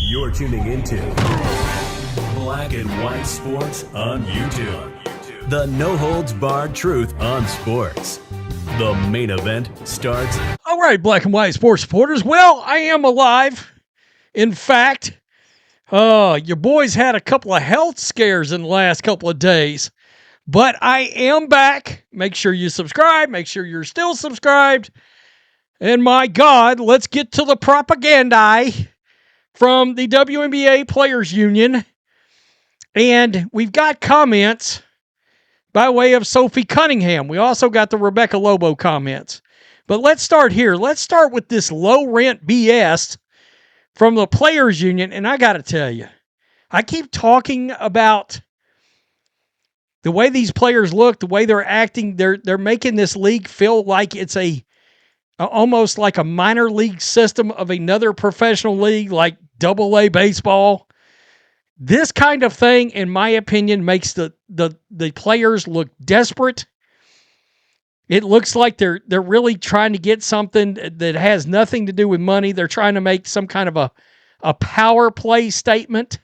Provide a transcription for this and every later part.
You're tuning into Black and White Sports on YouTube. The no-holds-barred truth on sports. The main event starts. All right, Black and White Sports supporters. Well, I am alive. In fact, your boys had a couple of health scares in the last couple of days. But I am back. Make sure you subscribe. Make sure you're still subscribed. And my God, let's get to the propaganda from the WNBA Players Union. And we've got comments by way of Sophie Cunningham. We also got the Rebecca Lobo comments. But let's start here. Let's start with this low-rent BS from the Players Union. And I got to tell you, I keep talking about the way these players look, the way they're acting. They're making this league feel like it's almost like a minor league system of another professional league like AA baseball. This kind of thing, in my opinion, makes the players look desperate. It looks like they're really trying to get something that has nothing to do with money. They're trying to make some kind of a power play statement.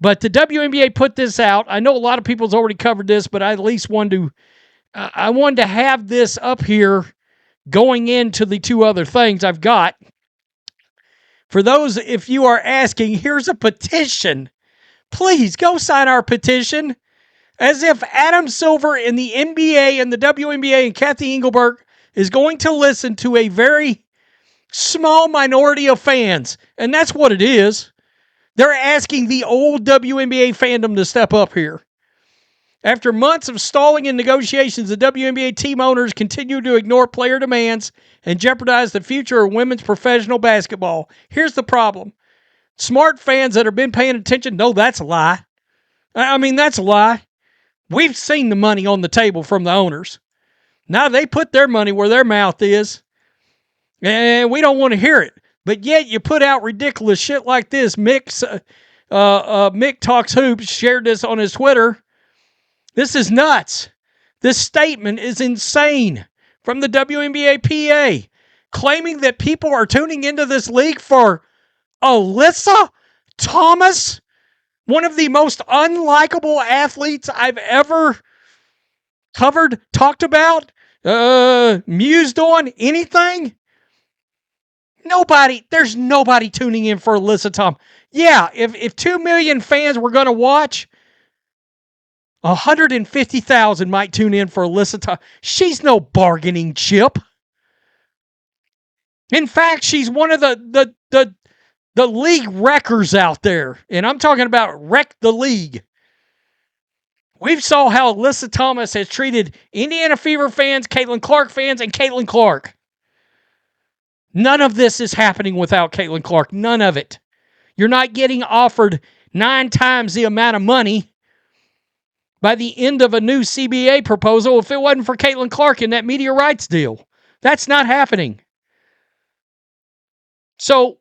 But the WNBA put this out. I know a lot of people's already covered this, but I at least wanted to have this up here going into the two other things I've got. For those, if you are asking, here's a petition. Please go sign our petition. As if Adam Silver in the NBA and the WNBA and Kathy Engelberg is going to listen to a very small minority of fans. And that's what it is. They're asking the old WNBA fandom to step up here. After months of stalling in negotiations, the WNBA team owners continue to ignore player demands and jeopardize the future of women's professional basketball. Here's the problem. Smart fans that have been paying attention know that's a lie. I mean, that's a lie. We've seen the money on the table from the owners. Now they put their money where their mouth is, and we don't want to hear it. But yet you put out ridiculous shit like this. Mick Talks Hoops shared this on his Twitter. This is nuts. This statement is insane from the WNBPA, claiming that people are tuning into this league for Alyssa Thomas, one of the most unlikable athletes I've ever covered, talked about, mused on, anything. There's nobody tuning in for Alyssa Thomas. Yeah, if 2 million fans were going to watch, 150,000 might tune in for Alyssa Thomas. She's no bargaining chip. In fact, she's one of the league wreckers out there. And I'm talking about wreck the league. We saw how Alyssa Thomas has treated Indiana Fever fans, Caitlin Clark fans, and Caitlin Clark. None of this is happening without Caitlin Clark. None of it. You're not getting offered 9 times the amount of money by the end of a new CBA proposal if it wasn't for Caitlin Clark in that media rights deal. That's not happening. So,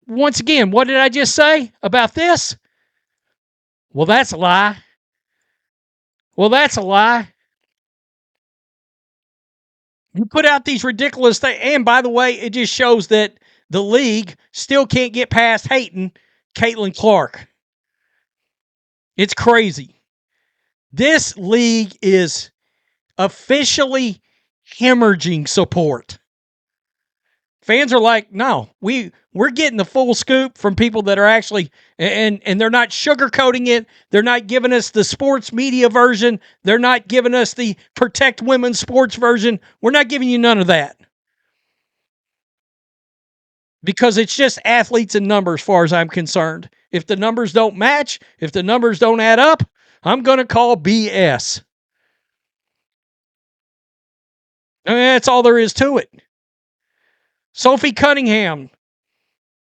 once again, what did I just say about this? Well, that's a lie. You put out these ridiculous things, and by the way, it just shows that the league still can't get past hating Caitlin Clark. It's crazy. This league is officially hemorrhaging support. Fans are like, no, we're getting the full scoop from people that are actually, and they're not sugarcoating it. They're not giving us the sports media version. They're not giving us the protect women's sports version. We're not giving you none of that. Because it's just athletes and numbers as far as I'm concerned. If the numbers don't match, if the numbers don't add up, I'm going to call BS. I mean, that's all there is to it. Sophie Cunningham,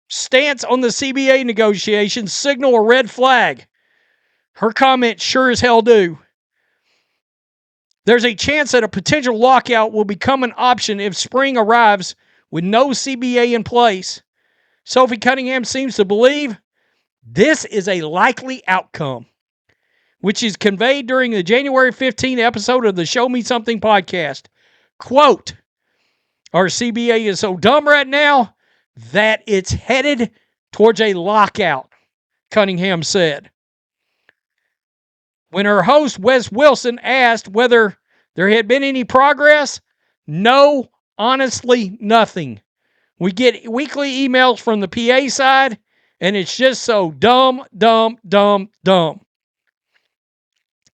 stance on the CBA negotiations, signal a red flag. Her comments sure as hell do. There's a chance that a potential lockout will become an option if spring arrives with no CBA in place. Sophie Cunningham seems to believe this is a likely outcome, which is conveyed during the January 15 episode of the Show Me Something podcast. Quote, our CBA is so dumb right now, that it's headed towards a lockout, Cunningham said. When her host, Wes Wilson, asked whether there had been any progress, no, honestly, nothing. We get weekly emails from the PA side, and it's just so dumb.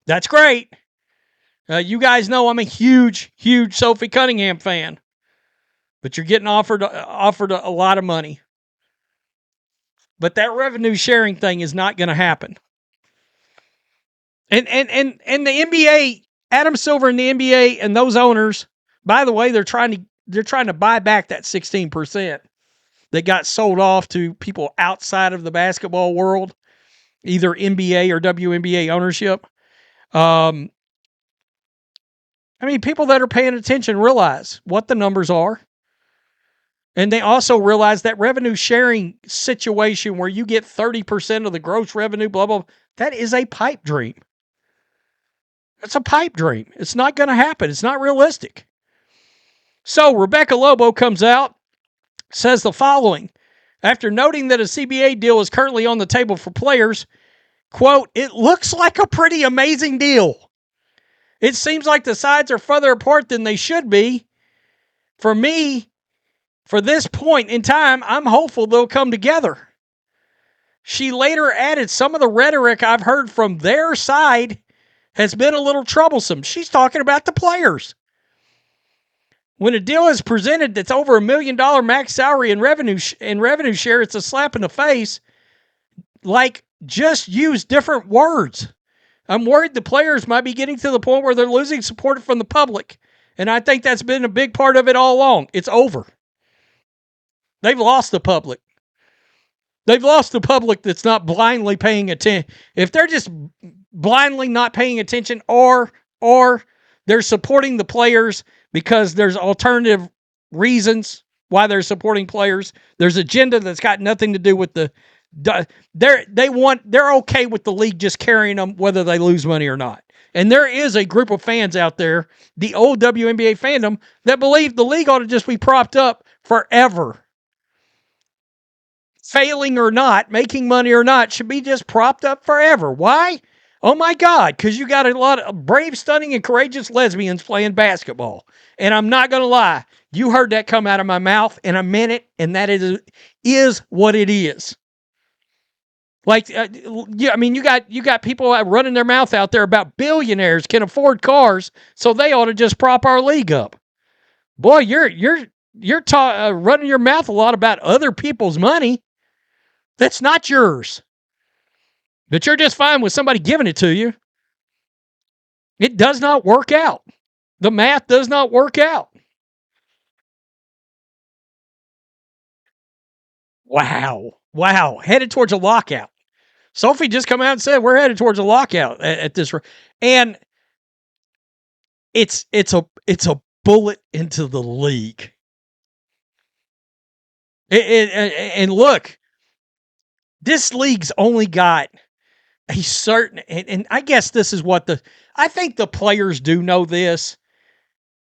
That's great. You guys know I'm a huge Sophie Cunningham fan, but you're getting offered a lot of money. But that revenue sharing thing is not going to happen. And the NBA, Adam Silver and the NBA and those owners, by the way, they're trying to buy back that 16% that got sold off to people outside of the basketball world, either NBA or WNBA ownership. People that are paying attention realize what the numbers are. And they also realize that revenue sharing situation where you get 30% of the gross revenue, blah, blah, that is a pipe dream. It's a pipe dream. It's not going to happen. It's not realistic. So Rebecca Lobo comes out, says the following. After noting that a CBA deal is currently on the table for players, quote, "It looks like a pretty amazing deal. It seems like the sides are further apart than they should be. For me, for this point in time, I'm hopeful they'll come together." She later added, "Some of the rhetoric I've heard from their side has been a little troublesome." She's talking about the players. When a deal is presented that's over $1 million max salary and revenue share, it's a slap in the face. Like, just use different words. I'm worried the players might be getting to the point where they're losing support from the public. And I think that's been a big part of it all along. It's over. They've lost the public. They've lost the public that's not blindly paying attention. If they're just blindly not paying attention, or they're supporting the players because there's alternative reasons why they're supporting players. There's agenda that's got nothing to do with they're okay with the league just carrying them whether they lose money or not. And there is a group of fans out there, the old WNBA fandom, that believe the league ought to just be propped up forever. Failing or not, making money or not, should be just propped up forever. Why? Oh my God, because you got a lot of brave, stunning, and courageous lesbians playing basketball. And I'm not going to lie. You heard that come out of my mouth, and I meant it, and that is what it is. Like, you got people running their mouth out there about billionaires can afford cars, so they ought to just prop our league up. Boy, you're running your mouth a lot about other people's money. That's not yours. But you're just fine with somebody giving it to you. It does not work out. The math does not work out. Wow. Headed towards a lockout. Sophie just come out and said we're headed towards a lockout at this. And it's a bullet into the league. And look, this league's only got a certain, and I guess this is what I think the players do know this,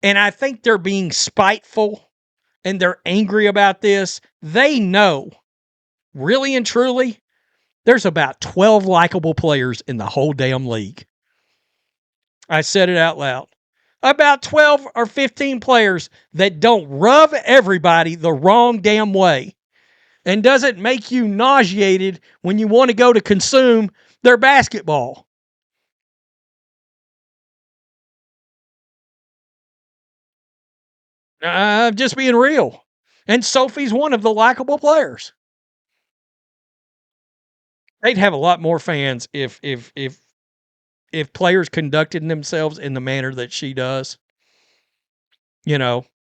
and I think they're being spiteful and they're angry about this. They know, really and truly, there's about 12 likable players in the whole damn league. I said it out loud. About 12 or 15 players that don't rub everybody the wrong damn way and doesn't make you nauseated when you want to go to consume their basketball. I'm just being real. And Sophie's one of the likable players. They'd have a lot more fans if players conducted themselves in the manner that she does.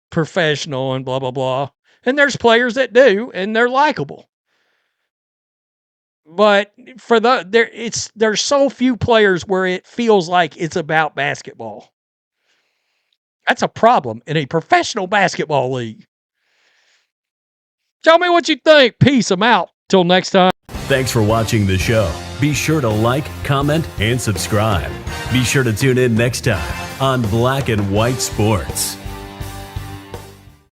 Professional and blah, blah, blah. And there's players that do, and they're likable. But there's so few players where it feels like it's about basketball. That's a problem in a professional basketball league. Tell me what you think. Peace. I'm out. Till next time. Thanks for watching the show. Be sure to like, comment, and subscribe. Be sure to tune in next time on Black and White Sports.